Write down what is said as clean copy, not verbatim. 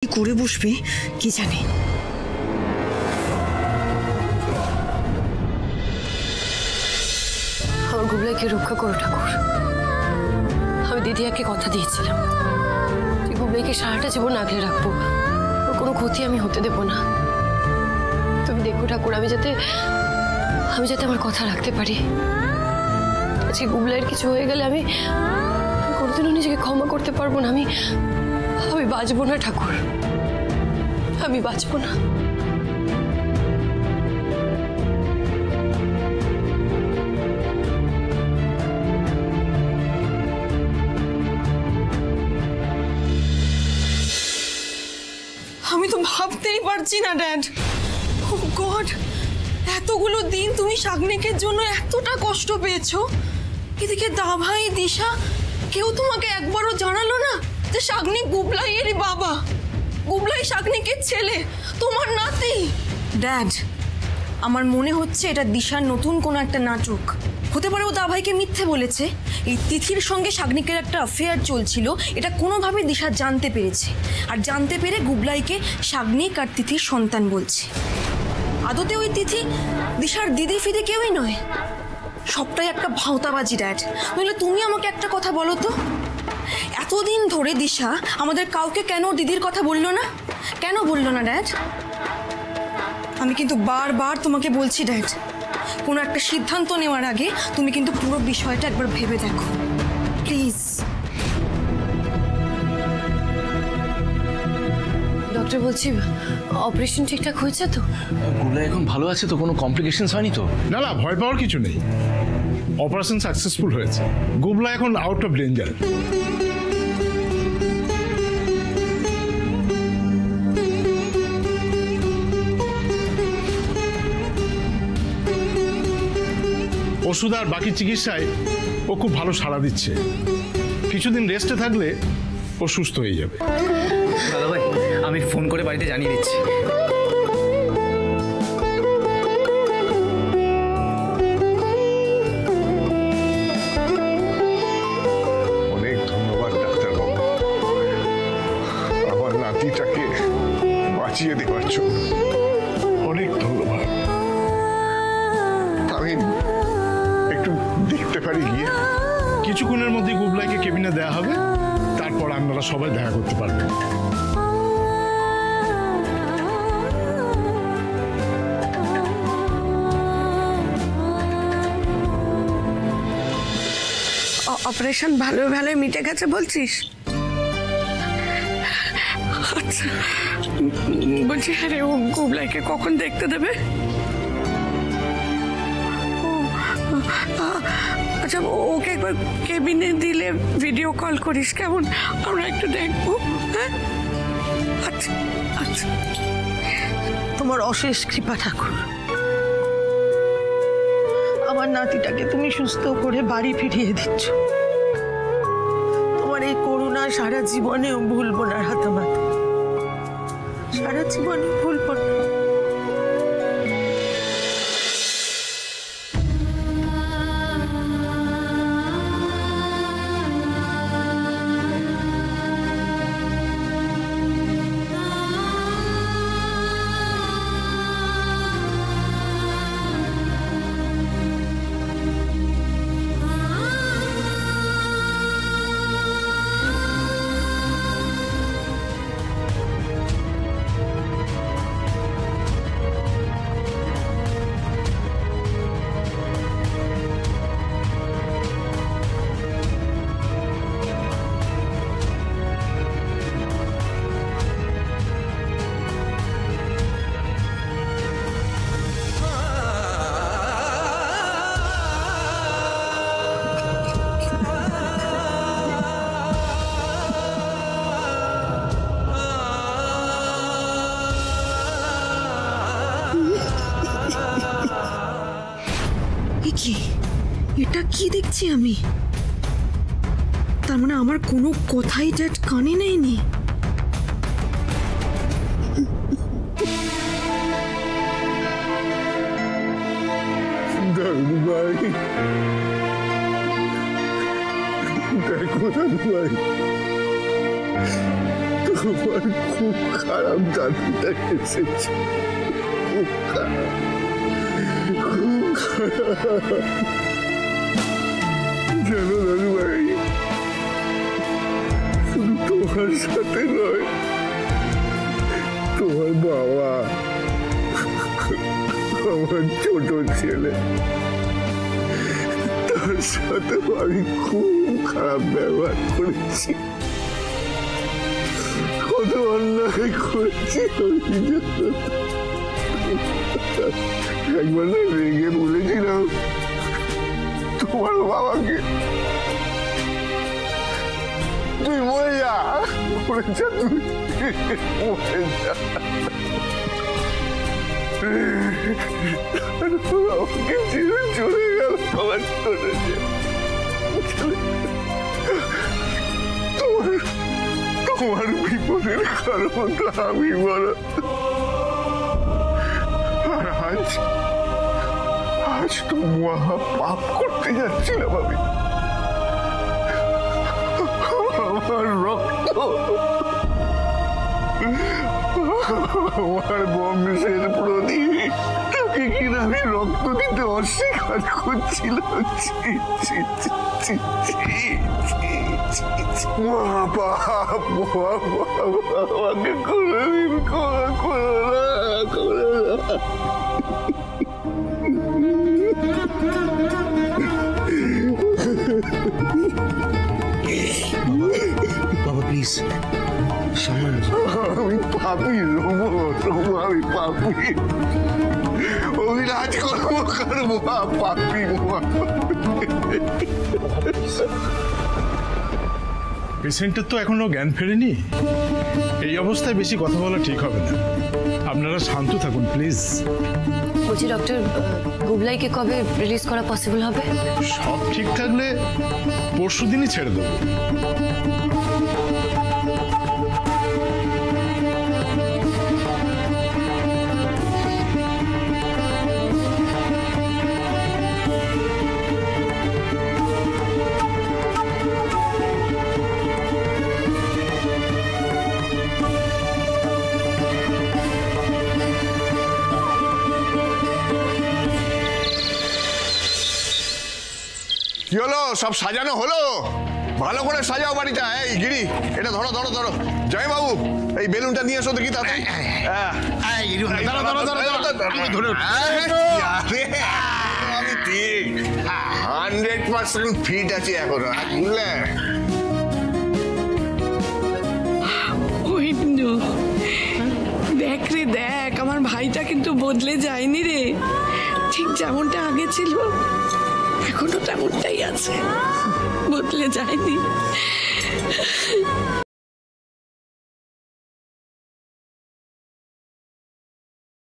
কি করে বসবে কি জানে। আমার গুবলাইকে রক্ষা করো ঠাকুর। আমি দিদিয়াকে কথা দিয়েছিলাম যে গুবলাইকে সারাটা জীবন আগলে রাখবো, ওর কোনো ক্ষতি আমি হতে দেব না। তুমি দেখো ঠাকুর, আমি যাতে আমার কথা রাখতে পারি। আজকে গুবলাইয়ের কিছু হয়ে গেলে আমি কোনোদিনও নিজেকে ক্ষমা করতে পারবো না। আমি বাঁচবো না ঠাকুর, আমি বাঁচবো না। আমি তো ভাবতেই পারছি না ড্যাড। ও গড, এতগুলো দিন তুমি শাগনিকের জন্য এতটা কষ্ট পেয়েছো, এদিকে দাভাই দিশা কেউ তোমাকে একবারও জানালো না যে শাগনিক গুবলাইয়েরই বাবা, গুবলাই শাগনিকের ছেলে, তোমার নাতি। ড্যাড, আমার মনে হচ্ছে এটা দিশার নতুন কোনো একটা নাটক হতে পারে। ও দাভাইকে মিথ্যে বলেছে। এই তিথির সঙ্গে শাগনিকের একটা অ্যাফেয়ার চলছিল, এটা কোনোভাবে দিশা জানতে পেরেছে, আর জানতে পেরে গুবলাইকে শাগনিক আর তিথির সন্তান বলছে। আদতে ওই তিথি দিশার দিদি ফিদি কেউই নয়, সবটাই একটা ভাওতাবাজি ড্যাড। নইলে তুমি আমাকে একটা কথা বলো তো, এতদিন ধরে দিশা আমাদের কাউকে কেন দিদির কথা বললো না? কেন বললো না ড্যাড? আমি কিন্তু বারবার তোমাকে বলছি ড্যাড, কোনো একটা সিদ্ধান্ত নেওয়ার আগে তুমি কিন্তু পুরো বিষয়টা একবার ভেবে দেখো প্লিজ। ডক্টর বলছি অপারেশন ঠিকঠাক হয়েছে তো? গুবলাই এখন ভালো আছে তো, কোনো কমপ্লিকেশনস হয়নি তো? না না, ভয় পাওয়ার কিছু নেই। অপারেশন সাকসেসফুল হয়েছে। গুবলা এখন আউট অফ ডেঞ্জার। ওষুধ আর বাকি চিকিৎসায় ও খুব ভালো সাড়া দিচ্ছে। কিছুদিন রেস্টে থাকলে ও সুস্থ হয়ে যাবে। দাদা ভাই, আমি ফোন করে বাড়িতে জানিয়ে দিচ্ছি। অনেক ধন্যবাদ ডাক্তারবাবু, আমার নাতিটাকে বাঁচিয়ে দেওয়ার জন্য অনেক ধন্যবাদ। আমি একটু দেখতে পারি গিয়ে? কিছুক্ষণের মধ্যে গুবলাইকে কেবিনে দেওয়া হবে, তারপর আপনারা সবাই দেখা করতে পারবেন। অপারেশন ভালো ভালো মিটে গেছে বলছিস? আচ্ছা, বলছি হ্যাঁ রে, ও গুবলাইকে কখন দেখতে দেবে? আচ্ছা, ওকে একবার কেবিনে দিলে ভিডিও কল করিস, কেমন? আমরা একটু দেখবো। হ্যাঁ আচ্ছা আচ্ছা, তোমার অশেষ কৃপা ঠাকুর। আমার নাতিটাকে তুমি সুস্থ করে বাড়ি ফিরিয়ে দিচ্ছ। তোমার এই করুণা সারা জীবনেও ভুলবো না রাতামাতা, সারা জীবনে ভুলবো না। এটা কি দেখছি আমি? তার মানে আমার কোনো কথাই ড্যাড কানে নেয়নি। দেখো দাদু ভাই, তোমার খুব খারাপ দাদুটা এসেছে, খুব খারাপ, খুব খারাপ। জানো দাদু ভাই, শুধু তোমার সাথে নয়, তোমার বাবা, আমার ছোট ছেলে, তার সাথে আমি খুব খারাপ ব্যবহার করেছি, কত অন্যায় করেছি। একবার না রেগে বলেছিলাম তোমার বাবাকে, তুই মরে যা, মরে যা, তুই মরে যা। আমাকে ছেড়ে চলে গেল আমার ছোট ছেলে। তোমার বিপদের কারণ তো আমি বড়। আর আজ তো মহা পাপ করতে যাচ্ছিলাম আমি। আমার রক্ত, আমার বংশের প্রদীপ, তাকে কিনা আমি রক্ত দিতে অস্বীকার করছিলাম। মহাপাপ, মহাপাপ, আমাকে কোনোদিন ক্ষমা করো না, করো না। বাবা প্লিজ সামনে। আমি পাপি রবো, আমি পাপি, অভিরাজ করবো, করবো, পাপি। পেশেন্টের তো এখনো জ্ঞান ফেরেনি, এই অবস্থায় বেশি কথা বলা ঠিক হবে না। আপনারা শান্ত থাকুন প্লিজ। বলছি ডক্টর, গুবলাইকে কবে রিলিজ করা পসিবল হবে? সব ঠিক থাকলে পরশুদিনই ছেড়ে দেবো। কি হলো, সব সাজানো হলো? ভালো করে সাজাও বাড়িটা। এই গিরি, এটা ধরো ধরো ধরো। জয় বাবু, এই বেলুনটা নিয়ে এসো দেখি তাতে। আমি ঠিক 100% ফিট আছি এখনো, বুঝলে? দেখ রে দেখ, আমার ভাইটা কিন্তু বদলে যায়নি রে, ঠিক যেমনটা আগে ছিল এখনো তেমনটাই আছে, বদলে যায়নি।